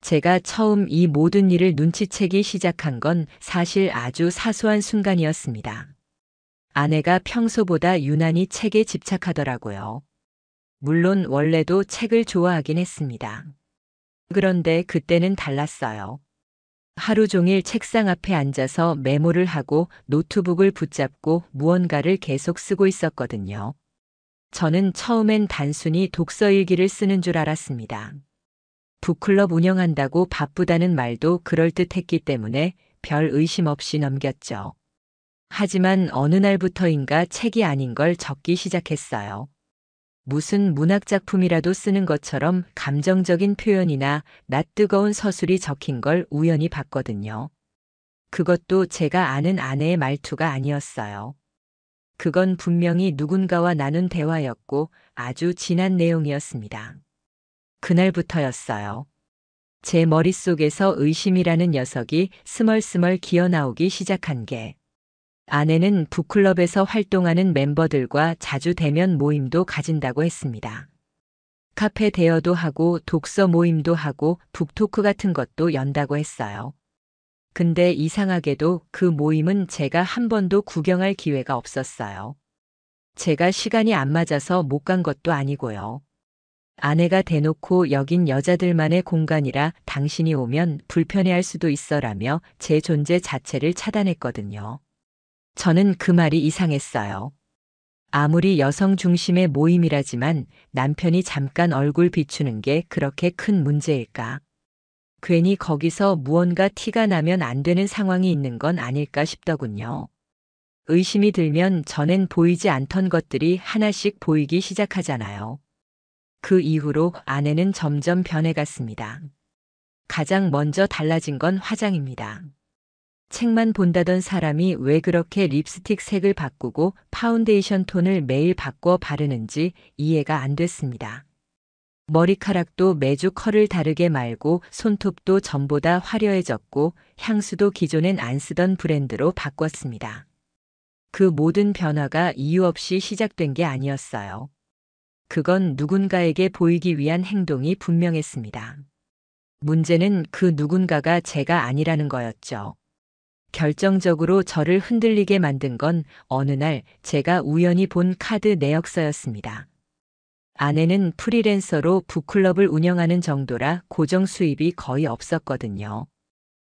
제가 처음 이 모든 일을 눈치채기 시작한 건 사실 아주 사소한 순간이었습니다. 아내가 평소보다 유난히 책에 집착하더라고요. 물론 원래도 책을 좋아하긴 했습니다. 그런데 그때는 달랐어요. 하루 종일 책상 앞에 앉아서 메모를 하고 노트북을 붙잡고 무언가를 계속 쓰고 있었거든요. 저는 처음엔 단순히 독서 일기를 쓰는 줄 알았습니다. 북클럽 운영한다고 바쁘다는 말도 그럴듯했기 때문에 별 의심 없이 넘겼죠. 하지만 어느 날부터인가 책이 아닌 걸 적기 시작했어요. 무슨 문학작품이라도 쓰는 것처럼 감정적인 표현이나 낯뜨거운 서술이 적힌 걸 우연히 봤거든요. 그것도 제가 아는 아내의 말투가 아니었어요. 그건 분명히 누군가와 나눈 대화였고 아주 진한 내용이었습니다. 그날부터였어요. 제 머릿속에서 의심이라는 녀석이 스멀스멀 기어나오기 시작한 게, 아내는 북클럽에서 활동하는 멤버들과 자주 대면 모임도 가진다고 했습니다. 카페 대여도 하고 독서 모임도 하고 북토크 같은 것도 연다고 했어요. 근데 이상하게도 그 모임은 제가 한 번도 구경할 기회가 없었어요. 제가 시간이 안 맞아서 못 간 것도 아니고요. 아내가 대놓고 여긴 여자들만의 공간이라 당신이 오면 불편해할 수도 있어라며 제 존재 자체를 차단했거든요. 저는 그 말이 이상했어요. 아무리 여성 중심의 모임이라지만 남편이 잠깐 얼굴 비추는 게 그렇게 큰 문제일까? 괜히 거기서 무언가 티가 나면 안 되는 상황이 있는 건 아닐까 싶더군요. 의심이 들면 전엔 보이지 않던 것들이 하나씩 보이기 시작하잖아요. 그 이후로 아내는 점점 변해갔습니다. 가장 먼저 달라진 건 화장입니다. 책만 본다던 사람이 왜 그렇게 립스틱 색을 바꾸고 파운데이션 톤을 매일 바꿔 바르는지 이해가 안 됐습니다. 머리카락도 매주 컬을 다르게 말고 손톱도 전보다 화려해졌고 향수도 기존엔 안 쓰던 브랜드로 바꿨습니다. 그 모든 변화가 이유 없이 시작된 게 아니었어요. 그건 누군가에게 보이기 위한 행동이 분명했습니다. 문제는 그 누군가가 제가 아니라는 거였죠. 결정적으로 저를 흔들리게 만든 건 어느 날 제가 우연히 본 카드 내역서였습니다. 아내는 프리랜서로 북클럽을 운영하는 정도라 고정 수입이 거의 없었거든요.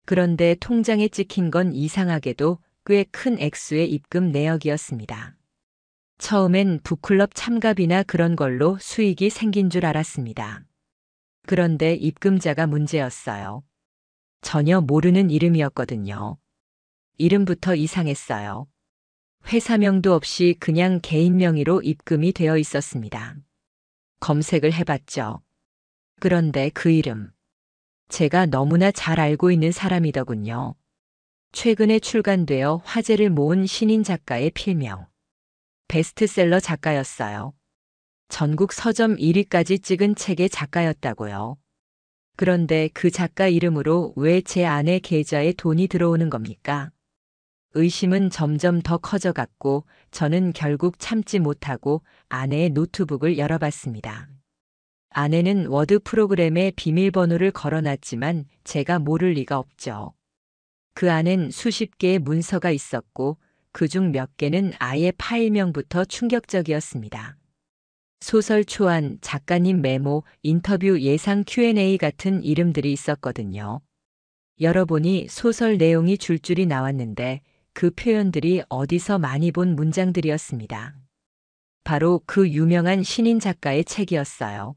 그런데 통장에 찍힌 건 이상하게도 꽤 큰 액수의 입금 내역이었습니다. 처음엔 북클럽 참가비나 그런 걸로 수익이 생긴 줄 알았습니다. 그런데 입금자가 문제였어요. 전혀 모르는 이름이었거든요. 이름부터 이상했어요. 회사명도 없이 그냥 개인 명의로 입금이 되어 있었습니다. 검색을 해봤죠. 그런데 그 이름, 제가 너무나 잘 알고 있는 사람이더군요. 최근에 출간되어 화제를 모은 신인 작가의 필명. 베스트셀러 작가였어요. 전국 서점 1위까지 찍은 책의 작가였다고요. 그런데 그 작가 이름으로 왜 제 아내 계좌에 돈이 들어오는 겁니까? 의심은 점점 더 커져갔고 저는 결국 참지 못하고 아내의 노트북을 열어봤습니다. 아내는 워드 프로그램에 비밀번호를 걸어놨지만 제가 모를 리가 없죠. 그 안엔 수십 개의 문서가 있었고 그중 몇 개는 아예 파일명부터 충격적이었습니다. 소설 초안, 작가님 메모, 인터뷰 예상 Q&A 같은 이름들이 있었거든요. 열어보니 소설 내용이 줄줄이 나왔는데 그 표현들이 어디서 많이 본 문장들이었습니다. 바로 그 유명한 신인 작가의 책이었어요.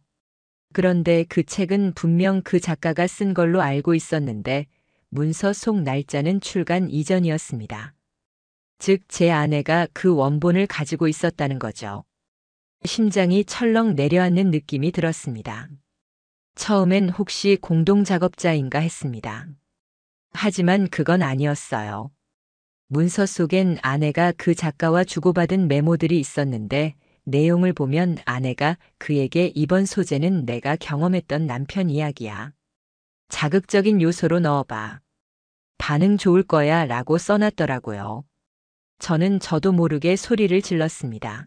그런데 그 책은 분명 그 작가가 쓴 걸로 알고 있었는데 문서 속 날짜는 출간 이전이었습니다. 즉, 제 아내가 그 원본을 가지고 있었다는 거죠. 심장이 철렁 내려앉는 느낌이 들었습니다. 처음엔 혹시 공동 작업자인가 했습니다. 하지만 그건 아니었어요. 문서 속엔 아내가 그 작가와 주고받은 메모들이 있었는데 내용을 보면 아내가 그에게 이번 소재는 내가 경험했던 남편 이야기야. 자극적인 요소로 넣어봐. 반응 좋을 거야 라고 써놨더라고요. 저는 저도 모르게 소리를 질렀습니다.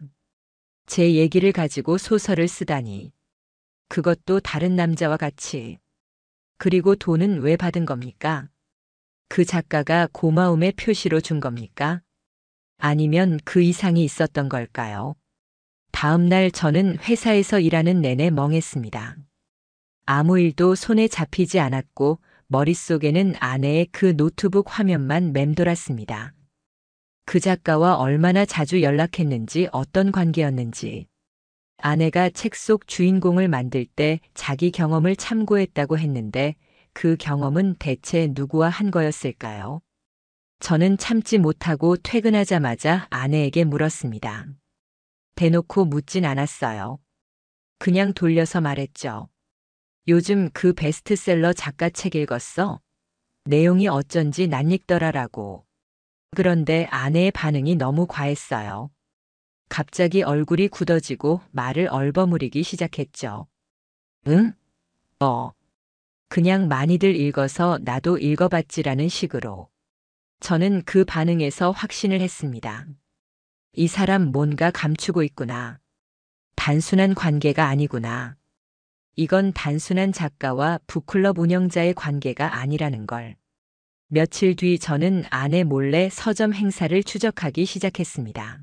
제 얘기를 가지고 소설을 쓰다니. 그것도 다른 남자와 같이. 그리고 돈은 왜 받은 겁니까? 그 작가가 고마움의 표시로 준 겁니까? 아니면 그 이상이 있었던 걸까요? 다음 날 저는 회사에서 일하는 내내 멍했습니다. 아무 일도 손에 잡히지 않았고 머릿속에는 아내의 그 노트북 화면만 맴돌았습니다. 그 작가와 얼마나 자주 연락했는지, 어떤 관계였는지. 아내가 책 속 주인공을 만들 때 자기 경험을 참고했다고 했는데 그 경험은 대체 누구와 한 거였을까요? 저는 참지 못하고 퇴근하자마자 아내에게 물었습니다. 대놓고 묻진 않았어요. 그냥 돌려서 말했죠. 요즘 그 베스트셀러 작가 책 읽었어? 내용이 어쩐지 낯익더라라고. 그런데 아내의 반응이 너무 과했어요. 갑자기 얼굴이 굳어지고 말을 얼버무리기 시작했죠. 응? 그냥 많이들 읽어서 나도 읽어봤지라는 식으로. 저는 그 반응에서 확신을 했습니다. 이 사람 뭔가 감추고 있구나. 단순한 관계가 아니구나. 이건 단순한 작가와 북클럽 운영자의 관계가 아니라는 걸. 며칠 뒤 저는 아내 몰래 서점 행사를 추적하기 시작했습니다.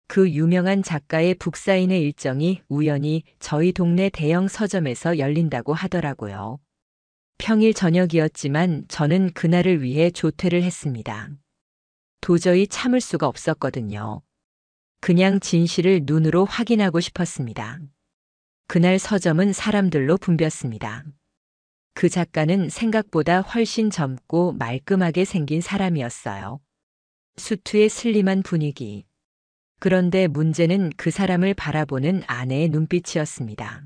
그 유명한 작가의 북사인회 일정이 우연히 저희 동네 대형 서점에서 열린다고 하더라고요. 평일 저녁이었지만 저는 그날을 위해 조퇴를 했습니다. 도저히 참을 수가 없었거든요. 그냥 진실을 눈으로 확인하고 싶었습니다. 그날 서점은 사람들로 붐볐습니다. 그 작가는 생각보다 훨씬 젊고 말끔하게 생긴 사람이었어요. 수트의 슬림한 분위기. 그런데 문제는 그 사람을 바라보는 아내의 눈빛이었습니다.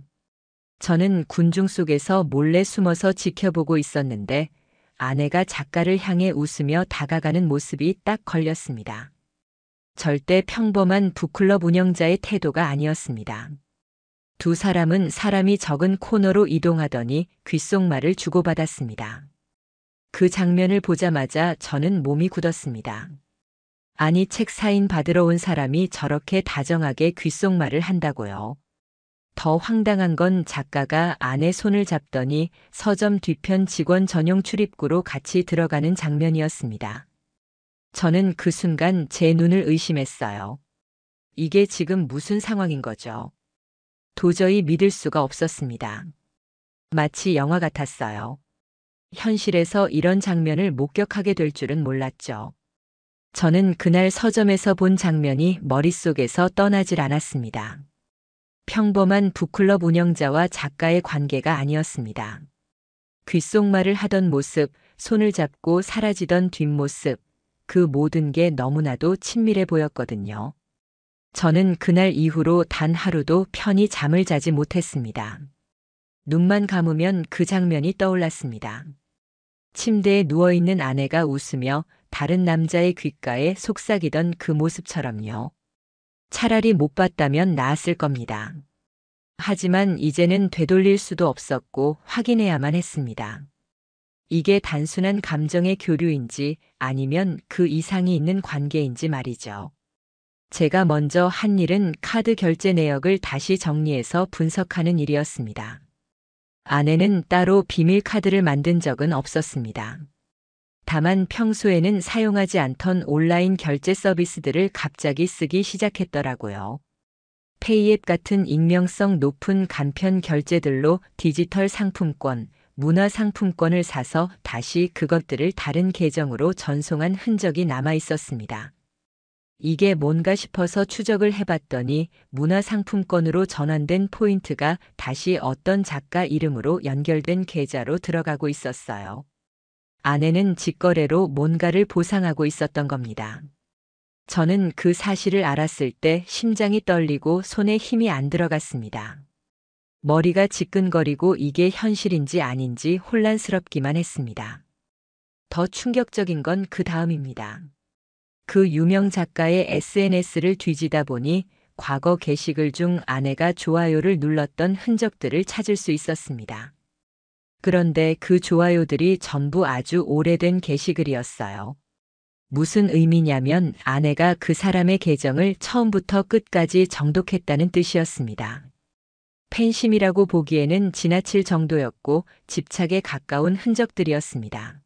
저는 군중 속에서 몰래 숨어서 지켜보고 있었는데 아내가 작가를 향해 웃으며 다가가는 모습이 딱 걸렸습니다. 절대 평범한 북클럽 운영자의 태도가 아니었습니다. 두 사람은 사람이 적은 코너로 이동하더니 귓속말을 주고받았습니다. 그 장면을 보자마자 저는 몸이 굳었습니다. 아니, 책 사인 받으러 온 사람이 저렇게 다정하게 귓속말을 한다고요. 더 황당한 건 작가가 아내 손을 잡더니 서점 뒤편 직원 전용 출입구로 같이 들어가는 장면이었습니다. 저는 그 순간 제 눈을 의심했어요. 이게 지금 무슨 상황인 거죠? 도저히 믿을 수가 없었습니다. 마치 영화 같았어요. 현실에서 이런 장면을 목격하게 될 줄은 몰랐죠. 저는 그날 서점에서 본 장면이 머릿속에서 떠나질 않았습니다. 평범한 북클럽 운영자와 작가의 관계가 아니었습니다. 귓속말을 하던 모습, 손을 잡고 사라지던 뒷모습, 그 모든 게 너무나도 친밀해 보였거든요. 저는 그날 이후로 단 하루도 편히 잠을 자지 못했습니다. 눈만 감으면 그 장면이 떠올랐습니다. 침대에 누워있는 아내가 웃으며 다른 남자의 귓가에 속삭이던 그 모습처럼요. 차라리 못 봤다면 나았을 겁니다. 하지만 이제는 되돌릴 수도 없었고 확인해야만 했습니다. 이게 단순한 감정의 교류인지 아니면 그 이상이 있는 관계인지 말이죠. 제가 먼저 한 일은 카드 결제 내역을 다시 정리해서 분석하는 일이었습니다. 아내는 따로 비밀 카드를 만든 적은 없었습니다. 다만 평소에는 사용하지 않던 온라인 결제 서비스들을 갑자기 쓰기 시작했더라고요. 페이앱 같은 익명성 높은 간편 결제들로 디지털 상품권, 문화 상품권을 사서 다시 그것들을 다른 계정으로 전송한 흔적이 남아 있었습니다. 이게 뭔가 싶어서 추적을 해봤더니 문화상품권으로 전환된 포인트가 다시 어떤 작가 이름으로 연결된 계좌로 들어가고 있었어요. 아내는 직거래로 뭔가를 보상하고 있었던 겁니다. 저는 그 사실을 알았을 때 심장이 떨리고 손에 힘이 안 들어갔습니다. 머리가 지끈거리고 이게 현실인지 아닌지 혼란스럽기만 했습니다. 더 충격적인 건 그 다음입니다. 그 유명 작가의 SNS를 뒤지다 보니 과거 게시글 중 아내가 좋아요를 눌렀던 흔적들을 찾을 수 있었습니다. 그런데 그 좋아요들이 전부 아주 오래된 게시글이었어요. 무슨 의미냐면 아내가 그 사람의 계정을 처음부터 끝까지 정독했다는 뜻이었습니다. 팬심이라고 보기에는 지나칠 정도였고 집착에 가까운 흔적들이었습니다.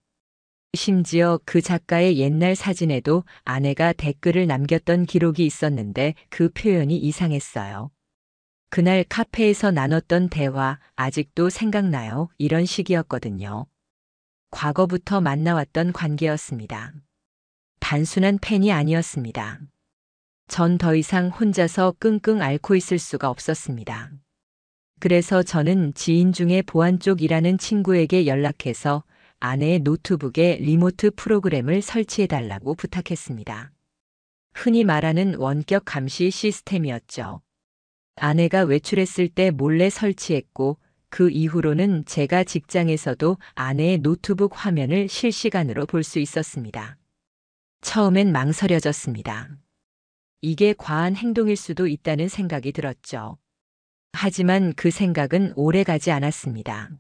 심지어 그 작가의 옛날 사진에도 아내가 댓글을 남겼던 기록이 있었는데 그 표현이 이상했어요. 그날 카페에서 나눴던 대화 아직도 생각나요? 이런 식이었거든요. 과거부터 만나왔던 관계였습니다. 단순한 팬이 아니었습니다. 전 더 이상 혼자서 끙끙 앓고 있을 수가 없었습니다. 그래서 저는 지인 중에 보안 쪽 일하는 친구에게 연락해서 아내의 노트북에 리모트 프로그램을 설치해달라고 부탁했습니다. 흔히 말하는 원격 감시 시스템이었죠. 아내가 외출했을 때 몰래 설치했고 그 이후로는 제가 직장에서도 아내의 노트북 화면을 실시간으로 볼 수 있었습니다. 처음엔 망설여졌습니다. 이게 과한 행동일 수도 있다는 생각이 들었죠. 하지만 그 생각은 오래 가지 않았습니다.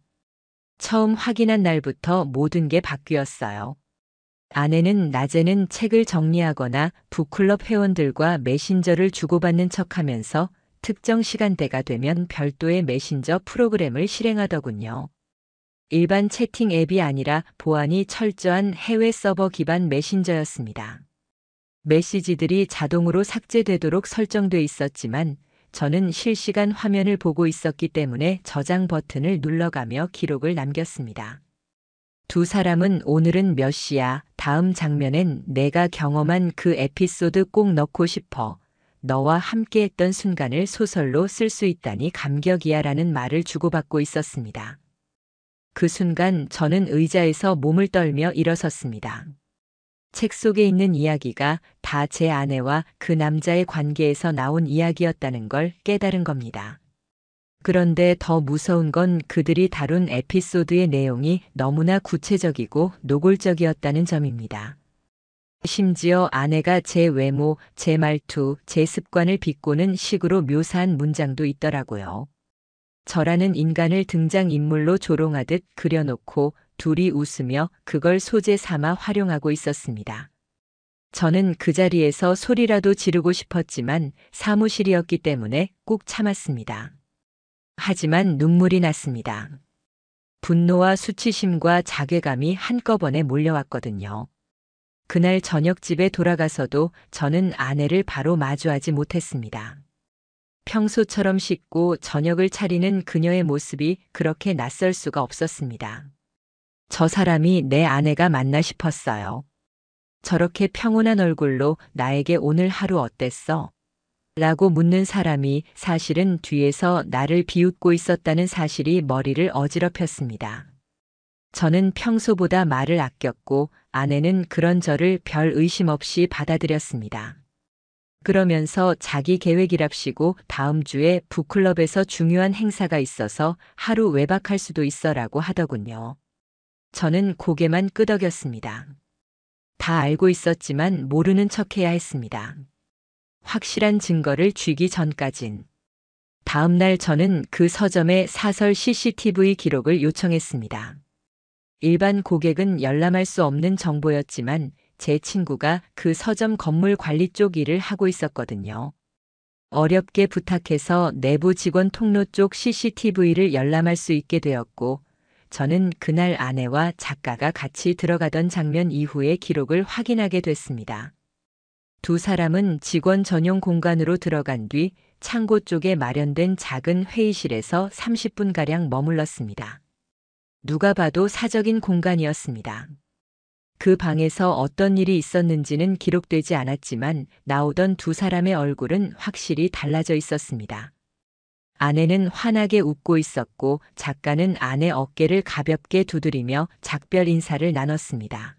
처음 확인한 날부터 모든 게 바뀌었어요. 아내는 낮에는 책을 정리하거나 북클럽 회원들과 메신저를 주고받는 척하면서 특정 시간대가 되면 별도의 메신저 프로그램을 실행하더군요. 일반 채팅 앱이 아니라 보안이 철저한 해외 서버 기반 메신저였습니다. 메시지들이 자동으로 삭제되도록 설정돼 있었지만 저는 실시간 화면을 보고 있었기 때문에 저장 버튼을 눌러가며 기록을 남겼습니다. 두 사람은 오늘은 몇 시야, 다음 장면엔 내가 경험한 그 에피소드 꼭 넣고 싶어. 너와 함께했던 순간을 소설로 쓸 수 있다니 감격이야 라는 말을 주고받고 있었습니다. 그 순간 저는 의자에서 몸을 떨며 일어섰습니다. 책 속에 있는 이야기가 다 제 아내와 그 남자의 관계에서 나온 이야기였다는 걸 깨달은 겁니다. 그런데 더 무서운 건 그들이 다룬 에피소드의 내용이 너무나 구체적이고 노골적이었다는 점입니다. 심지어 아내가 제 외모, 제 말투, 제 습관을 비꼬는 식으로 묘사한 문장도 있더라고요. 저라는 인간을 등장인물로 조롱하듯 그려놓고 둘이 웃으며 그걸 소재 삼아 활용하고 있었습니다. 저는 그 자리에서 소리라도 지르고 싶었지만 사무실이었기 때문에 꾹 참았습니다. 하지만 눈물이 났습니다. 분노와 수치심과 자괴감이 한꺼번에 몰려왔거든요. 그날 저녁 집에 돌아가서도 저는 아내를 바로 마주하지 못했습니다. 평소처럼 씻고 저녁을 차리는 그녀의 모습이 그렇게 낯설 수가 없었습니다. 저 사람이 내 아내가 맞나 싶었어요. 저렇게 평온한 얼굴로 나에게 오늘 하루 어땠어? 라고 묻는 사람이 사실은 뒤에서 나를 비웃고 있었다는 사실이 머리를 어지럽혔습니다. 저는 평소보다 말을 아꼈고 아내는 그런 저를 별 의심 없이 받아들였습니다. 그러면서 자기 계획이랍시고 다음 주에 북클럽에서 중요한 행사가 있어서 하루 외박할 수도 있어라고 하더군요. 저는 고개만 끄덕였습니다. 다 알고 있었지만 모르는 척해야 했습니다. 확실한 증거를 쥐기 전까진. 다음 날 저는 그 서점에 사설 CCTV 기록을 요청했습니다. 일반 고객은 열람할 수 없는 정보였지만 제 친구가 그 서점 건물 관리 쪽 일을 하고 있었거든요. 어렵게 부탁해서 내부 직원 통로 쪽 CCTV를 열람할 수 있게 되었고, 저는 그날 아내와 작가가 같이 들어가던 장면 이후의 기록을 확인하게 됐습니다. 두 사람은 직원 전용 공간으로 들어간 뒤 창고 쪽에 마련된 작은 회의실에서 30분가량 머물렀습니다. 누가 봐도 사적인 공간이었습니다. 그 방에서 어떤 일이 있었는지는 기록되지 않았지만 나오던 두 사람의 얼굴은 확실히 달라져 있었습니다. 아내는 환하게 웃고 있었고 작가는 아내 어깨를 가볍게 두드리며 작별 인사를 나눴습니다.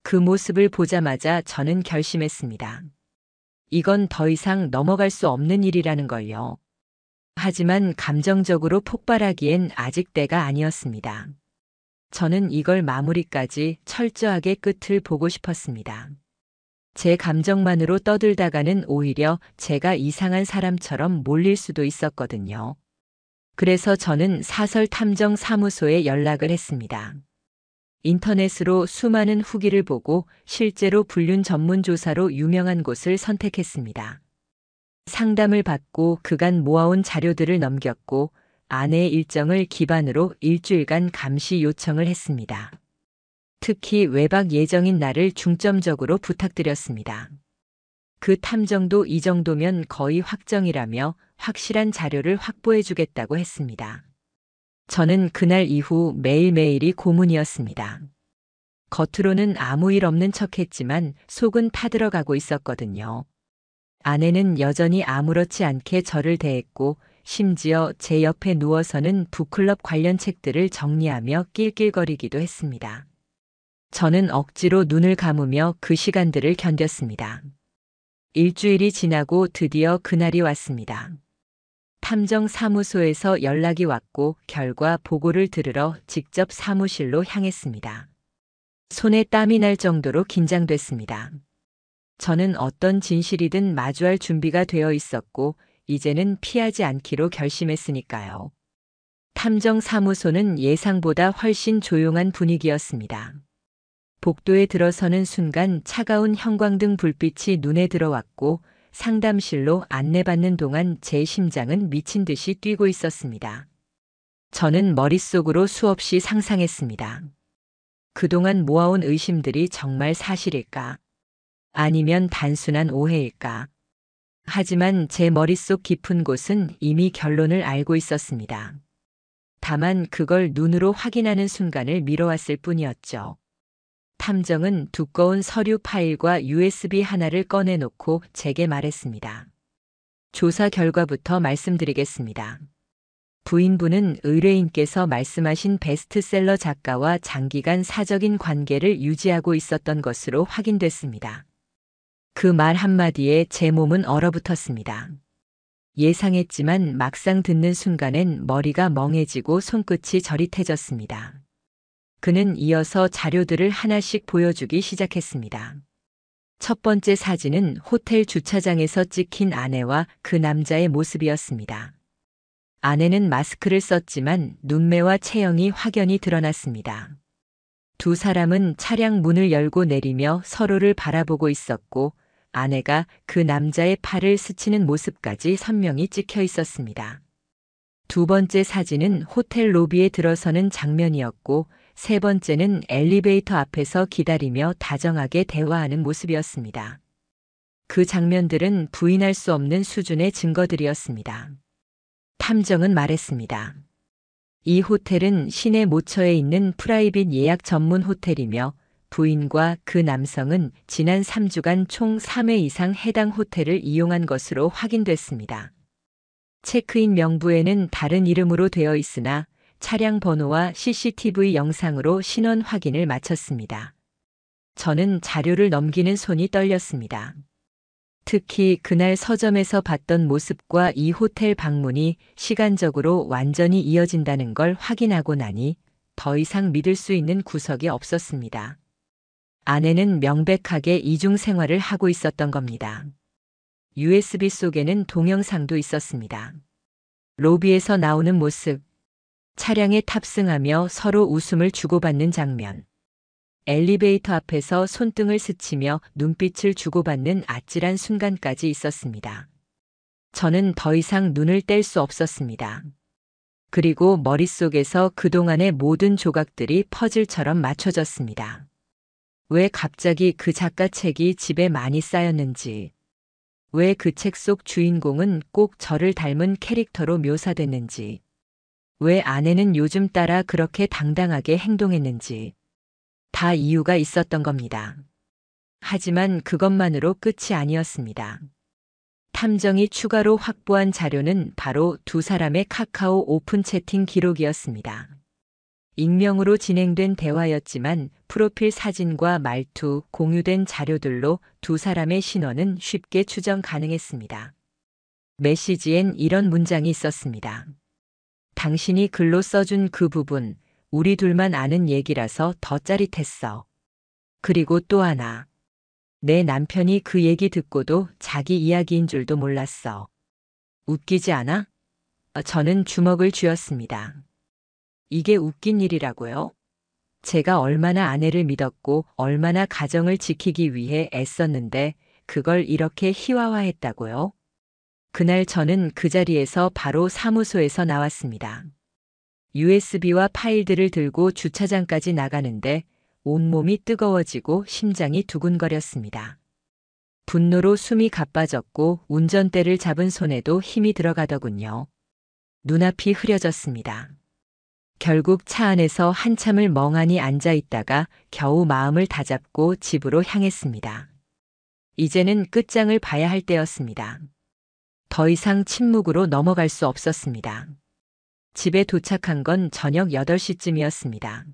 그 모습을 보자마자 저는 결심했습니다. 이건 더 이상 넘어갈 수 없는 일이라는 걸요. 하지만 감정적으로 폭발하기엔 아직 때가 아니었습니다. 저는 이걸 마무리까지 철저하게 끝을 보고 싶었습니다. 제 감정만으로 떠들다가는 오히려 제가 이상한 사람처럼 몰릴 수도 있었거든요. 그래서 저는 사설 탐정 사무소에 연락을 했습니다. 인터넷으로 수많은 후기를 보고 실제로 불륜 전문 조사로 유명한 곳을 선택했습니다. 상담을 받고 그간 모아온 자료들을 넘겼고 아내의 일정을 기반으로 일주일간 감시 요청을 했습니다. 특히 외박 예정인 날을 중점적으로 부탁드렸습니다. 그 탐정도 이 정도면 거의 확정이라며 확실한 자료를 확보해 주겠다고 했습니다. 저는 그날 이후 매일매일이 고문이었습니다. 겉으로는 아무 일 없는 척했지만 속은 타들어가고 있었거든요. 아내는 여전히 아무렇지 않게 저를 대했고 심지어 제 옆에 누워서는 북클럽 관련 책들을 정리하며 낄낄거리기도 했습니다. 저는 억지로 눈을 감으며 그 시간들을 견뎠습니다. 일주일이 지나고 드디어 그날이 왔습니다. 탐정 사무소에서 연락이 왔고 결과 보고를 들으러 직접 사무실로 향했습니다. 손에 땀이 날 정도로 긴장됐습니다. 저는 어떤 진실이든 마주할 준비가 되어 있었고 이제는 피하지 않기로 결심했으니까요. 탐정 사무소는 예상보다 훨씬 조용한 분위기였습니다. 복도에 들어서는 순간 차가운 형광등 불빛이 눈에 들어왔고 상담실로 안내받는 동안 제 심장은 미친 듯이 뛰고 있었습니다. 저는 머릿속으로 수없이 상상했습니다. 그동안 모아온 의심들이 정말 사실일까? 아니면 단순한 오해일까? 하지만 제 머릿속 깊은 곳은 이미 결론을 알고 있었습니다. 다만 그걸 눈으로 확인하는 순간을 미뤄왔을 뿐이었죠. 탐정은 두꺼운 서류 파일과 USB 하나를 꺼내놓고 제게 말했습니다. 조사 결과부터 말씀드리겠습니다. 부인분은 의뢰인께서 말씀하신 베스트셀러 작가와 장기간 사적인 관계를 유지하고 있었던 것으로 확인됐습니다. 그 말 한마디에 제 몸은 얼어붙었습니다. 예상했지만 막상 듣는 순간엔 머리가 멍해지고 손끝이 저릿해졌습니다. 그는 이어서 자료들을 하나씩 보여주기 시작했습니다. 첫 번째 사진은 호텔 주차장에서 찍힌 아내와 그 남자의 모습이었습니다. 아내는 마스크를 썼지만 눈매와 체형이 확연히 드러났습니다. 두 사람은 차량 문을 열고 내리며 서로를 바라보고 있었고 아내가 그 남자의 팔을 스치는 모습까지 선명히 찍혀 있었습니다. 두 번째 사진은 호텔 로비에 들어서는 장면이었고 세 번째는 엘리베이터 앞에서 기다리며 다정하게 대화하는 모습이었습니다. 그 장면들은 부인할 수 없는 수준의 증거들이었습니다. 탐정은 말했습니다. 이 호텔은 시내 모처에 있는 프라이빗 예약 전문 호텔이며 부인과 그 남성은 지난 3주간 총 3회 이상 해당 호텔을 이용한 것으로 확인됐습니다. 체크인 명부에는 다른 이름으로 되어 있으나 차량 번호와 CCTV 영상으로 신원 확인을 마쳤습니다. 저는 자료를 넘기는 손이 떨렸습니다. 특히 그날 서점에서 봤던 모습과 이 호텔 방문이 시간적으로 완전히 이어진다는 걸 확인하고 나니 더 이상 믿을 수 있는 구석이 없었습니다. 아내는 명백하게 이중 생활을 하고 있었던 겁니다. USB 속에는 동영상도 있었습니다. 로비에서 나오는 모습, 차량에 탑승하며 서로 웃음을 주고받는 장면, 엘리베이터 앞에서 손등을 스치며 눈빛을 주고받는 아찔한 순간까지 있었습니다. 저는 더 이상 눈을 뗄 수 없었습니다. 그리고 머릿속에서 그동안의 모든 조각들이 퍼즐처럼 맞춰졌습니다. 왜 갑자기 그 작가 책이 집에 많이 쌓였는지, 왜 그 책 속 주인공은 꼭 저를 닮은 캐릭터로 묘사됐는지, 왜 아내는 요즘 따라 그렇게 당당하게 행동했는지, 다 이유가 있었던 겁니다. 하지만 그것만으로 끝이 아니었습니다. 탐정이 추가로 확보한 자료는 바로 두 사람의 카카오 오픈 채팅 기록이었습니다. 익명으로 진행된 대화였지만 프로필 사진과 말투, 공유된 자료들로 두 사람의 신원은 쉽게 추정 가능했습니다. 메시지엔 이런 문장이 있었습니다. 당신이 글로 써준 그 부분, 우리 둘만 아는 얘기라서 더 짜릿했어. 그리고 또 하나. 내 남편이 그 얘기 듣고도 자기 이야기인 줄도 몰랐어. 웃기지 않아? 저는 주먹을 쥐었습니다. 이게 웃긴 일이라고요? 제가 얼마나 아내를 믿었고 얼마나 가정을 지키기 위해 애썼는데 그걸 이렇게 희화화했다고요? 그날 저는 그 자리에서 바로 사무소에서 나왔습니다. USB와 파일들을 들고 주차장까지 나가는데 온몸이 뜨거워지고 심장이 두근거렸습니다. 분노로 숨이 가빠졌고 운전대를 잡은 손에도 힘이 들어가더군요. 눈앞이 흐려졌습니다. 결국 차 안에서 한참을 멍하니 앉아 있다가 겨우 마음을 다잡고 집으로 향했습니다. 이제는 끝장을 봐야 할 때였습니다. 더 이상 침묵으로 넘어갈 수 없었습니다. 집에 도착한 건 저녁 8시쯤이었습니다.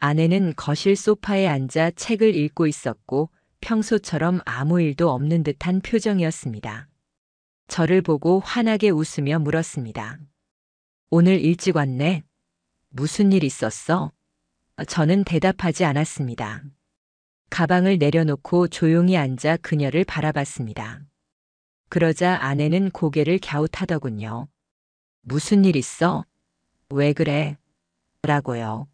아내는 거실 소파에 앉아 책을 읽고 있었고 평소처럼 아무 일도 없는 듯한 표정이었습니다. 저를 보고 환하게 웃으며 물었습니다. 오늘 일찍 왔네. 무슨 일 있었어? 저는 대답하지 않았습니다. 가방을 내려놓고 조용히 앉아 그녀를 바라봤습니다. 그러자 아내는 고개를 갸웃하더군요. 무슨 일 있어? 왜 그래? 라고요.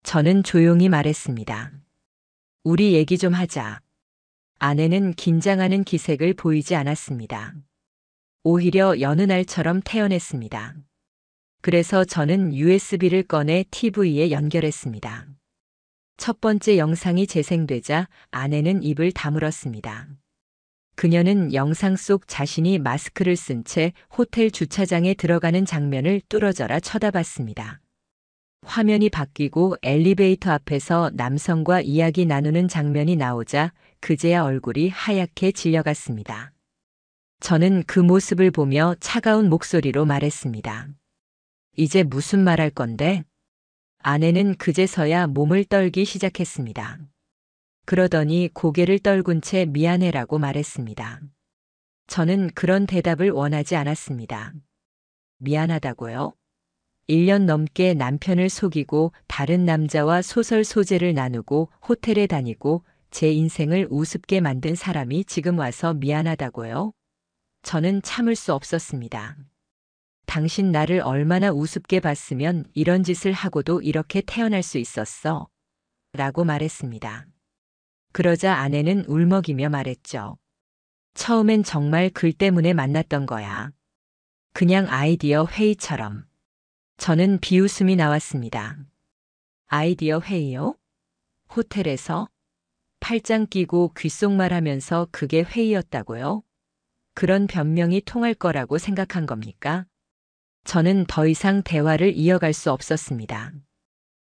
저는 조용히 말했습니다. 우리 얘기 좀 하자. 아내는 긴장하는 기색을 보이지 않았습니다. 오히려 여느 날처럼 태연했습니다. 그래서 저는 USB를 꺼내 TV에 연결했습니다. 첫 번째 영상이 재생되자 아내는 입을 다물었습니다. 그녀는 영상 속 자신이 마스크를 쓴 채 호텔 주차장에 들어가는 장면을 뚫어져라 쳐다봤습니다. 화면이 바뀌고 엘리베이터 앞에서 남성과 이야기 나누는 장면이 나오자 그제야 얼굴이 하얗게 질려갔습니다. 저는 그 모습을 보며 차가운 목소리로 말했습니다. 이제 무슨 말 할 건데? 아내는 그제서야 몸을 떨기 시작했습니다. 그러더니 고개를 떨군 채 미안해라고 말했습니다. 저는 그런 대답을 원하지 않았습니다. 미안하다고요? 1년 넘게 남편을 속이고 다른 남자와 소설 소재를 나누고 호텔에 다니고 제 인생을 우습게 만든 사람이 지금 와서 미안하다고요? 저는 참을 수 없었습니다. 당신 나를 얼마나 우습게 봤으면 이런 짓을 하고도 이렇게 태어날 수 있었어? 라고 말했습니다. 그러자 아내는 울먹이며 말했죠. 처음엔 정말 글 때문에 만났던 거야. 그냥 아이디어 회의처럼. 저는 비웃음이 나왔습니다. 아이디어 회의요? 호텔에서? 팔짱 끼고 귓속말 하면서 그게 회의였다고요? 그런 변명이 통할 거라고 생각한 겁니까? 저는 더 이상 대화를 이어갈 수 없었습니다.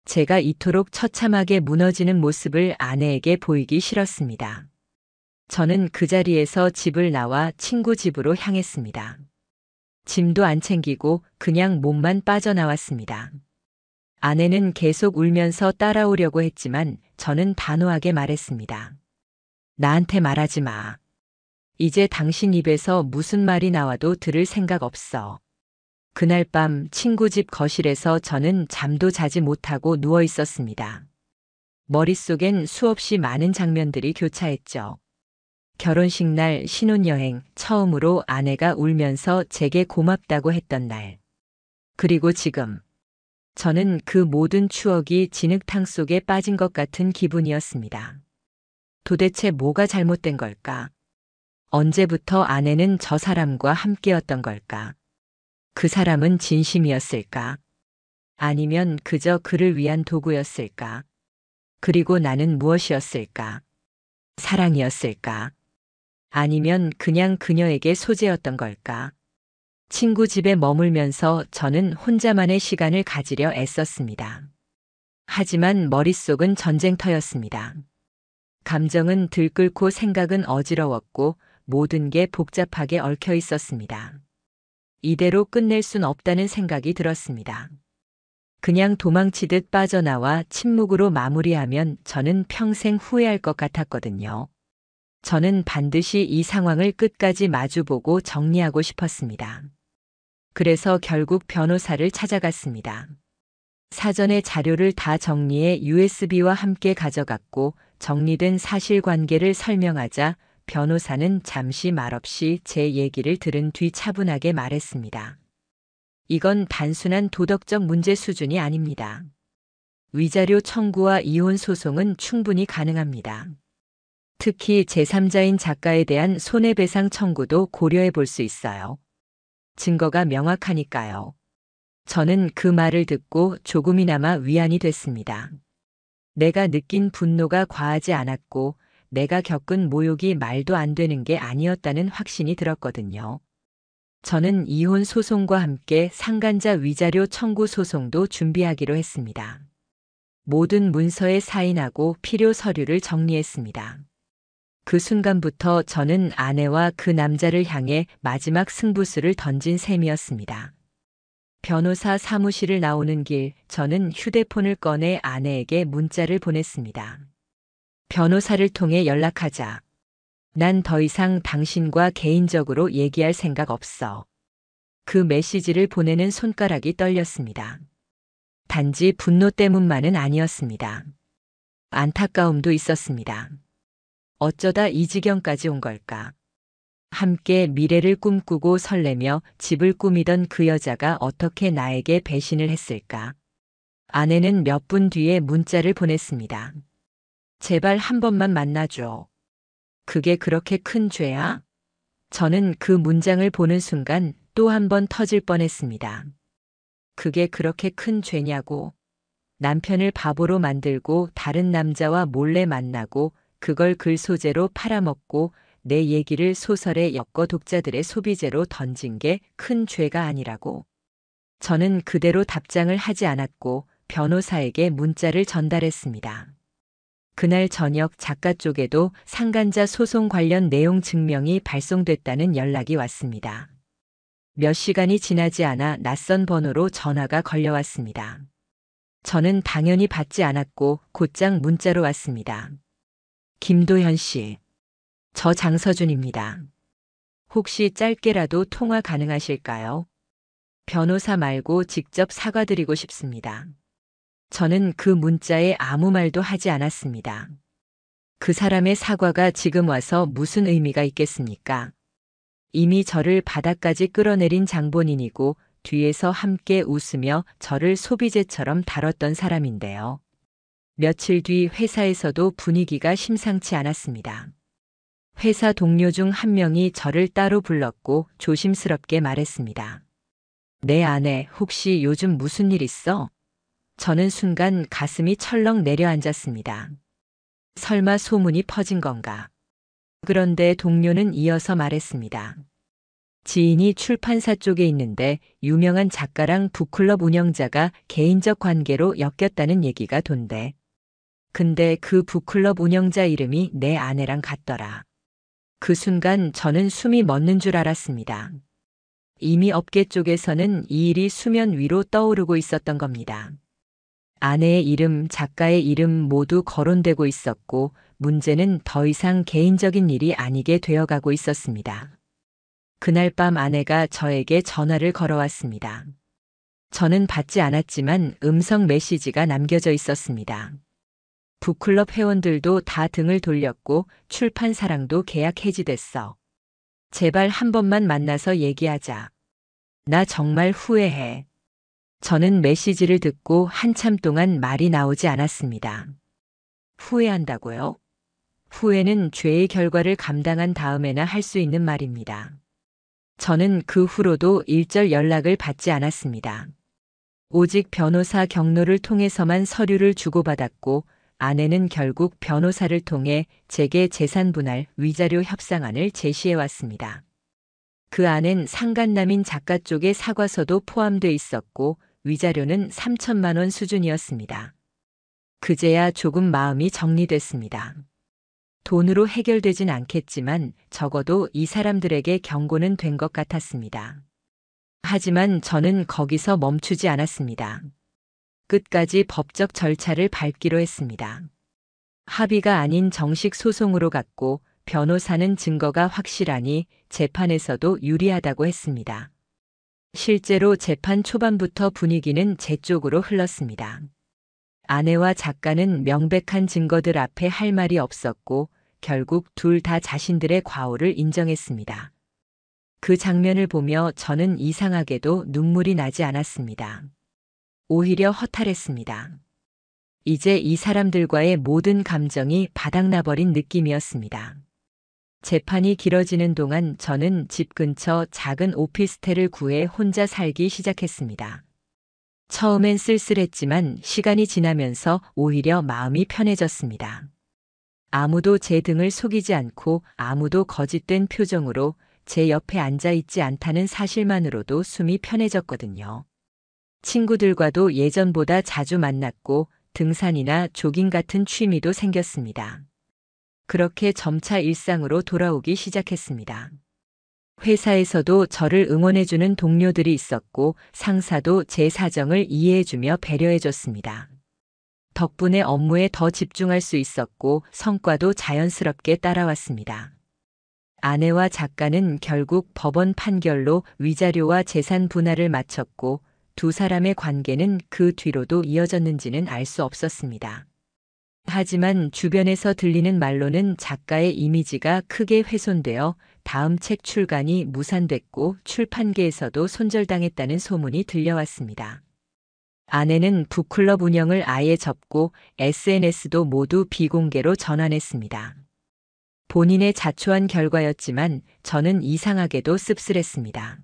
제가 이토록 처참하게 무너지는 모습을 아내에게 보이기 싫었습니다. 저는 그 자리에서 집을 나와 친구 집으로 향했습니다. 짐도 안 챙기고 그냥 몸만 빠져나왔습니다. 아내는 계속 울면서 따라오려고 했지만 저는 단호하게 말했습니다. 나한테 말하지 마. 이제 당신 입에서 무슨 말이 나와도 들을 생각 없어. 그날 밤 친구 집 거실에서 저는 잠도 자지 못하고 누워 있었습니다. 머릿속엔 수없이 많은 장면들이 교차했죠. 결혼식 날 신혼여행 처음으로 아내가 울면서 제게 고맙다고 했던 날. 그리고 지금 저는 그 모든 추억이 진흙탕 속에 빠진 것 같은 기분이었습니다. 도대체 뭐가 잘못된 걸까? 언제부터 아내는 저 사람과 함께였던 걸까? 그 사람은 진심이었을까? 아니면 그저 그를 위한 도구였을까? 그리고 나는 무엇이었을까? 사랑이었을까? 아니면 그냥 그녀에게 소재였던 걸까? 친구 집에 머물면서 저는 혼자만의 시간을 가지려 애썼습니다. 하지만 머릿속은 전쟁터였습니다. 감정은 들끓고 생각은 어지러웠고 모든 게 복잡하게 얽혀 있었습니다. 이대로 끝낼 순 없다는 생각이 들었습니다. 그냥 도망치듯 빠져나와 침묵으로 마무리하면 저는 평생 후회할 것 같았거든요. 저는 반드시 이 상황을 끝까지 마주보고 정리하고 싶었습니다. 그래서 결국 변호사를 찾아갔습니다. 사전에 자료를 다 정리해 USB와 함께 가져갔고 정리된 사실관계를 설명하자 변호사는 잠시 말없이 제 얘기를 들은 뒤 차분하게 말했습니다. 이건 단순한 도덕적 문제 수준이 아닙니다. 위자료 청구와 이혼 소송은 충분히 가능합니다. 특히 제3자인 작가에 대한 손해배상 청구도 고려해 볼 수 있어요. 증거가 명확하니까요. 저는 그 말을 듣고 조금이나마 위안이 됐습니다. 내가 느낀 분노가 과하지 않았고 내가 겪은 모욕이 말도 안 되는 게 아니었다는 확신이 들었거든요. 저는 이혼 소송과 함께 상간자 위자료 청구 소송도 준비하기로 했습니다. 모든 문서에 사인하고 필요 서류를 정리했습니다. 그 순간부터 저는 아내와 그 남자를 향해 마지막 승부수를 던진 셈이었습니다. 변호사 사무실을 나오는 길, 저는 휴대폰을 꺼내 아내에게 문자를 보냈습니다. 변호사를 통해 연락하자. 난 더 이상 당신과 개인적으로 얘기할 생각 없어. 그 메시지를 보내는 손가락이 떨렸습니다. 단지 분노 때문만은 아니었습니다. 안타까움도 있었습니다. 어쩌다 이 지경까지 온 걸까? 함께 미래를 꿈꾸고 설레며 집을 꾸미던 그 여자가 어떻게 나에게 배신을 했을까? 아내는 몇 분 뒤에 문자를 보냈습니다. 제발 한 번만 만나줘. 그게 그렇게 큰 죄야? 저는 그 문장을 보는 순간 또 한 번 터질 뻔했습니다. 그게 그렇게 큰 죄냐고. 남편을 바보로 만들고 다른 남자와 몰래 만나고 그걸 글 소재로 팔아먹고 내 얘기를 소설에 엮어 독자들의 소비재로 던진 게 큰 죄가 아니라고. 저는 그대로 답장을 하지 않았고 변호사에게 문자를 전달했습니다. 그날 저녁 작가 쪽에도 상간자 소송 관련 내용 증명이 발송됐다는 연락이 왔습니다. 몇 시간이 지나지 않아 낯선 번호로 전화가 걸려왔습니다. 저는 당연히 받지 않았고 곧장 문자로 왔습니다. 김도현 씨. 저 장서준입니다. 혹시 짧게라도 통화 가능하실까요? 변호사 말고 직접 사과드리고 싶습니다. 저는 그 문자에 아무 말도 하지 않았습니다. 그 사람의 사과가 지금 와서 무슨 의미가 있겠습니까? 이미 저를 바닥까지 끌어내린 장본인이고 뒤에서 함께 웃으며 저를 소비재처럼 다뤘던 사람인데요. 며칠 뒤 회사에서도 분위기가 심상치 않았습니다. 회사 동료 중 한 명이 저를 따로 불렀고 조심스럽게 말했습니다. 내 아내 혹시 요즘 무슨 일 있어? 저는 순간 가슴이 철렁 내려앉았습니다. 설마 소문이 퍼진 건가? 그런데 동료는 이어서 말했습니다. 지인이 출판사 쪽에 있는데 유명한 작가랑 북클럽 운영자가 개인적 관계로 엮였다는 얘기가 돈대. 근데 그 북클럽 운영자 이름이 내 아내랑 같더라. 그 순간 저는 숨이 멎는 줄 알았습니다. 이미 업계 쪽에서는 이 일이 수면 위로 떠오르고 있었던 겁니다. 아내의 이름, 작가의 이름 모두 거론되고 있었고 문제는 더 이상 개인적인 일이 아니게 되어가고 있었습니다. 그날 밤 아내가 저에게 전화를 걸어왔습니다. 저는 받지 않았지만 음성 메시지가 남겨져 있었습니다. 북클럽 회원들도 다 등을 돌렸고 출판사랑도 계약 해지됐어. 제발 한 번만 만나서 얘기하자. 나 정말 후회해. 저는 메시지를 듣고 한참 동안 말이 나오지 않았습니다. 후회한다고요? 후회는 죄의 결과를 감당한 다음에나 할 수 있는 말입니다. 저는 그 후로도 일절 연락을 받지 않았습니다. 오직 변호사 경로를 통해서만 서류를 주고받았고 아내는 결국 변호사를 통해 제게 재산 분할 위자료 협상안을 제시해 왔습니다. 그 안엔 상간남인 작가 쪽의 사과서도 포함돼 있었고 위자료는 3천만 원 수준이었습니다. 그제야 조금 마음이 정리됐습니다. 돈으로 해결되진 않겠지만 적어도 이 사람들에게 경고는 된 것 같았습니다. 하지만 저는 거기서 멈추지 않았습니다. 끝까지 법적 절차를 밟기로 했습니다. 합의가 아닌 정식 소송으로 갔고 변호사는 증거가 확실하니 재판에서도 유리하다고 했습니다. 실제로 재판 초반부터 분위기는 제 쪽으로 흘렀습니다. 아내와 작가는 명백한 증거들 앞에 할 말이 없었고 결국 둘 다 자신들의 과오를 인정했습니다. 그 장면을 보며 저는 이상하게도 눈물이 나지 않았습니다. 오히려 허탈했습니다. 이제 이 사람들과의 모든 감정이 바닥나버린 느낌이었습니다. 재판이 길어지는 동안 저는 집 근처 작은 오피스텔을 구해 혼자 살기 시작했습니다. 처음엔 쓸쓸했지만 시간이 지나면서 오히려 마음이 편해졌습니다. 아무도 제 등을 속이지 않고 아무도 거짓된 표정으로 제 옆에 앉아 있지 않다는 사실만으로도 숨이 편해졌거든요. 친구들과도 예전보다 자주 만났고 등산이나 조깅 같은 취미도 생겼습니다. 그렇게 점차 일상으로 돌아오기 시작했습니다. 회사에서도 저를 응원해주는 동료들이 있었고 상사도 제 사정을 이해해주며 배려해줬습니다. 덕분에 업무에 더 집중할 수 있었고 성과도 자연스럽게 따라왔습니다. 아내와 작가는 결국 법원 판결로 위자료와 재산 분할을 마쳤고 두 사람의 관계는 그 뒤로도 이어졌는지는 알 수 없었습니다. 하지만 주변에서 들리는 말로는 작가의 이미지가 크게 훼손되어 다음 책 출간이 무산됐고 출판계에서도 손절당했다는 소문이 들려왔습니다. 아내는 북클럽 운영을 아예 접고 SNS도 모두 비공개로 전환했습니다. 본인의 자초한 결과였지만 저는 이상하게도 씁쓸했습니다.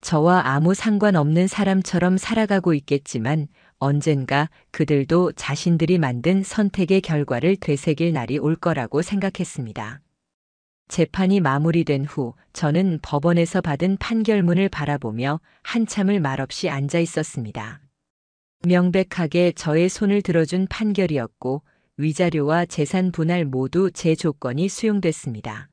저와 아무 상관없는 사람처럼 살아가고 있겠지만 언젠가 그들도 자신들이 만든 선택의 결과를 되새길 날이 올 거라고 생각했습니다. 재판이 마무리된 후 저는 법원에서 받은 판결문을 바라보며 한참을 말없이 앉아 있었습니다. 명백하게 저의 손을 들어준 판결이었고 위자료와 재산 분할 모두 제 조건이 수용됐습니다.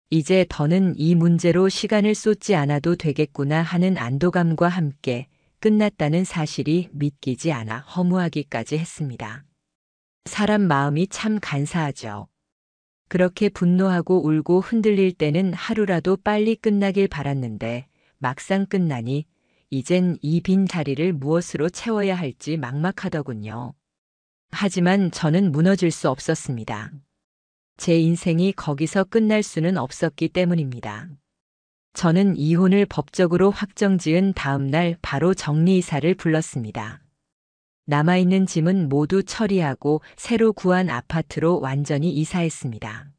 이제 더는 이 문제로 시간을 쏟지 않아도 되겠구나 하는 안도감과 함께 끝났다는 사실이 믿기지 않아 허무하기까지 했습니다. 사람 마음이 참 간사하죠. 그렇게 분노하고 울고 흔들릴 때는 하루라도 빨리 끝나길 바랐는데 막상 끝나니 이젠 이 빈 자리를 무엇으로 채워야 할지 막막하더군요. 하지만 저는 무너질 수 없었습니다. 제 인생이 거기서 끝날 수는 없었기 때문입니다. 저는 이혼을 법적으로 확정지은 다음 날 바로 정리이사를 불렀습니다. 남아있는 짐은 모두 처리하고 새로 구한 아파트로 완전히 이사했습니다.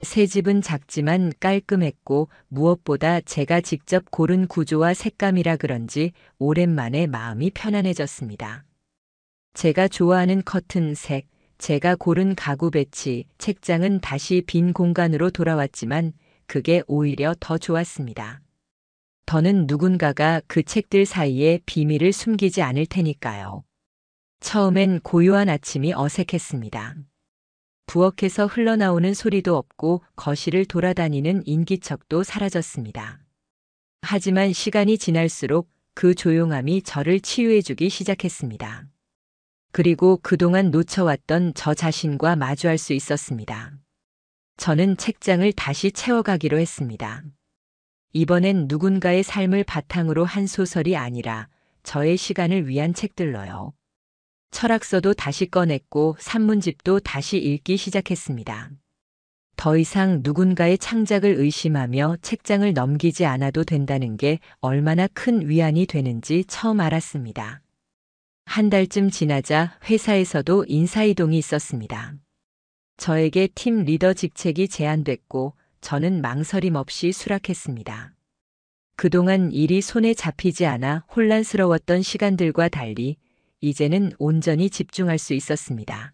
새 집은 작지만 깔끔했고 무엇보다 제가 직접 고른 구조와 색감이라 그런지 오랜만에 마음이 편안해졌습니다. 제가 좋아하는 커튼색, 제가 고른 가구 배치, 책장은 다시 빈 공간으로 돌아왔지만 그게 오히려 더 좋았습니다. 더는 누군가가 그 책들 사이에 비밀을 숨기지 않을 테니까요. 처음엔 고요한 아침이 어색했습니다. 부엌에서 흘러나오는 소리도 없고 거실을 돌아다니는 인기척도 사라졌습니다. 하지만 시간이 지날수록 그 조용함이 저를 치유해주기 시작했습니다. 그리고 그동안 놓쳐왔던 저 자신과 마주할 수 있었습니다. 저는 책장을 다시 채워가기로 했습니다. 이번엔 누군가의 삶을 바탕으로 한 소설이 아니라 저의 시간을 위한 책들로요. 철학서도 다시 꺼냈고 산문집도 다시 읽기 시작했습니다. 더 이상 누군가의 창작을 의심하며 책장을 넘기지 않아도 된다는 게 얼마나 큰 위안이 되는지 처음 알았습니다. 한 달쯤 지나자 회사에서도 인사이동이 있었습니다. 저에게 팀 리더 직책이 제안됐고 저는 망설임 없이 수락했습니다. 그동안 일이 손에 잡히지 않아 혼란스러웠던 시간들과 달리 이제는 온전히 집중할 수 있었습니다.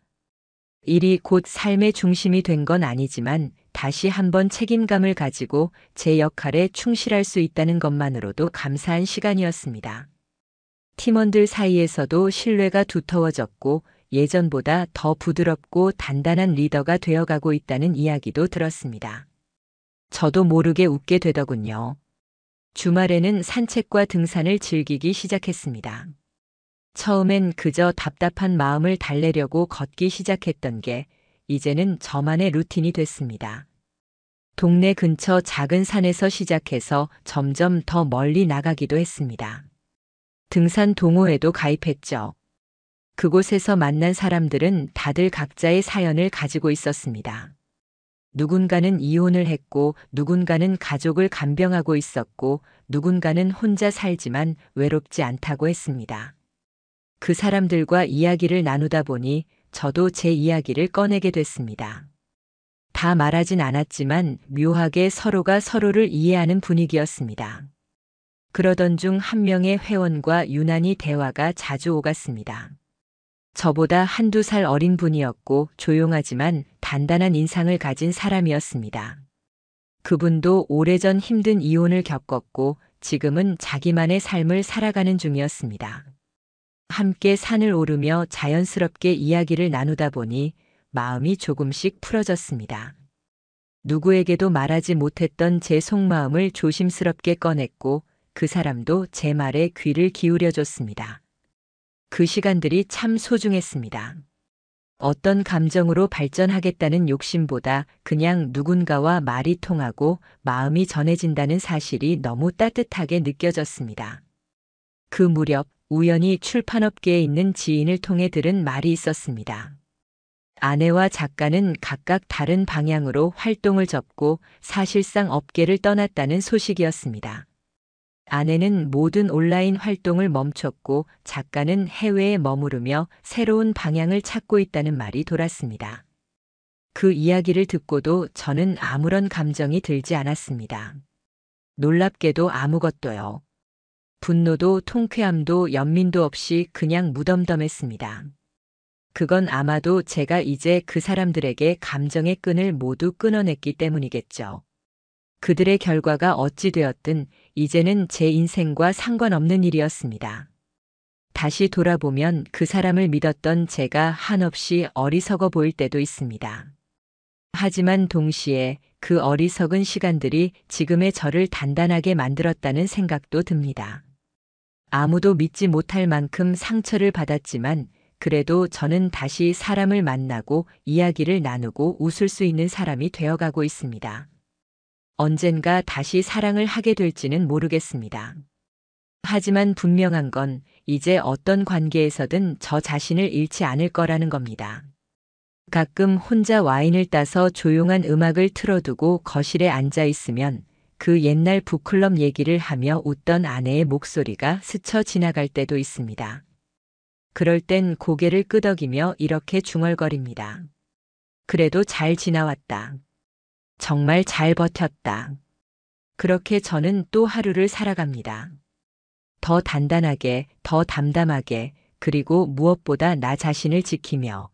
일이 곧 삶의 중심이 된 건 아니지만 다시 한번 책임감을 가지고 제 역할에 충실할 수 있다는 것만으로도 감사한 시간이었습니다. 팀원들 사이에서도 신뢰가 두터워졌고 예전보다 더 부드럽고 단단한 리더가 되어가고 있다는 이야기도 들었습니다. 저도 모르게 웃게 되더군요. 주말에는 산책과 등산을 즐기기 시작했습니다. 처음엔 그저 답답한 마음을 달래려고 걷기 시작했던 게 이제는 저만의 루틴이 됐습니다. 동네 근처 작은 산에서 시작해서 점점 더 멀리 나가기도 했습니다. 등산 동호회도 가입했죠. 그곳에서 만난 사람들은 다들 각자의 사연을 가지고 있었습니다. 누군가는 이혼을 했고 누군가는 가족을 간병하고 있었고 누군가는 혼자 살지만 외롭지 않다고 했습니다. 그 사람들과 이야기를 나누다 보니 저도 제 이야기를 꺼내게 됐습니다. 다 말하진 않았지만 묘하게 서로가 서로를 이해하는 분위기였습니다. 그러던 중 한 명의 회원과 유난히 대화가 자주 오갔습니다. 저보다 한두 살 어린 분이었고 조용하지만 단단한 인상을 가진 사람이었습니다. 그분도 오래전 힘든 이혼을 겪었고 지금은 자기만의 삶을 살아가는 중이었습니다. 함께 산을 오르며 자연스럽게 이야기를 나누다 보니 마음이 조금씩 풀어졌습니다. 누구에게도 말하지 못했던 제 속마음을 조심스럽게 꺼냈고 그 사람도 제 말에 귀를 기울여줬습니다. 그 시간들이 참 소중했습니다. 어떤 감정으로 발전하겠다는 욕심보다 그냥 누군가와 말이 통하고 마음이 전해진다는 사실이 너무 따뜻하게 느껴졌습니다. 그 무렵 우연히 출판업계에 있는 지인을 통해 들은 말이 있었습니다. 아내와 작가는 각각 다른 방향으로 활동을 접고 사실상 업계를 떠났다는 소식이었습니다. 아내는 모든 온라인 활동을 멈췄고 작가는 해외에 머무르며 새로운 방향을 찾고 있다는 말이 돌았습니다. 그 이야기를 듣고도 저는 아무런 감정이 들지 않았습니다. 놀랍게도 아무것도요. 분노도 통쾌함도 연민도 없이 그냥 무덤덤했습니다. 그건 아마도 제가 이제 그 사람들에게 감정의 끈을 모두 끊어냈기 때문이겠죠. 그들의 결과가 어찌 되었든 이제는 제 인생과 상관없는 일이었습니다. 다시 돌아보면 그 사람을 믿었던 제가 한없이 어리석어 보일 때도 있습니다. 하지만 동시에 그 어리석은 시간들이 지금의 저를 단단하게 만들었다는 생각도 듭니다. 아무도 믿지 못할 만큼 상처를 받았지만 그래도 저는 다시 사람을 만나고 이야기를 나누고 웃을 수 있는 사람이 되어가고 있습니다. 언젠가 다시 사랑을 하게 될지는 모르겠습니다. 하지만 분명한 건 이제 어떤 관계에서든 저 자신을 잃지 않을 거라는 겁니다. 가끔 혼자 와인을 따서 조용한 음악을 틀어두고 거실에 앉아 있으면 그 옛날 북클럽 얘기를 하며 웃던 아내의 목소리가 스쳐 지나갈 때도 있습니다. 그럴 땐 고개를 끄덕이며 이렇게 중얼거립니다. 그래도 잘 지나왔다. 정말 잘 버텼다. 그렇게 저는 또 하루를 살아갑니다. 더 단단하게, 더 담담하게, 그리고 무엇보다 나 자신을 지키며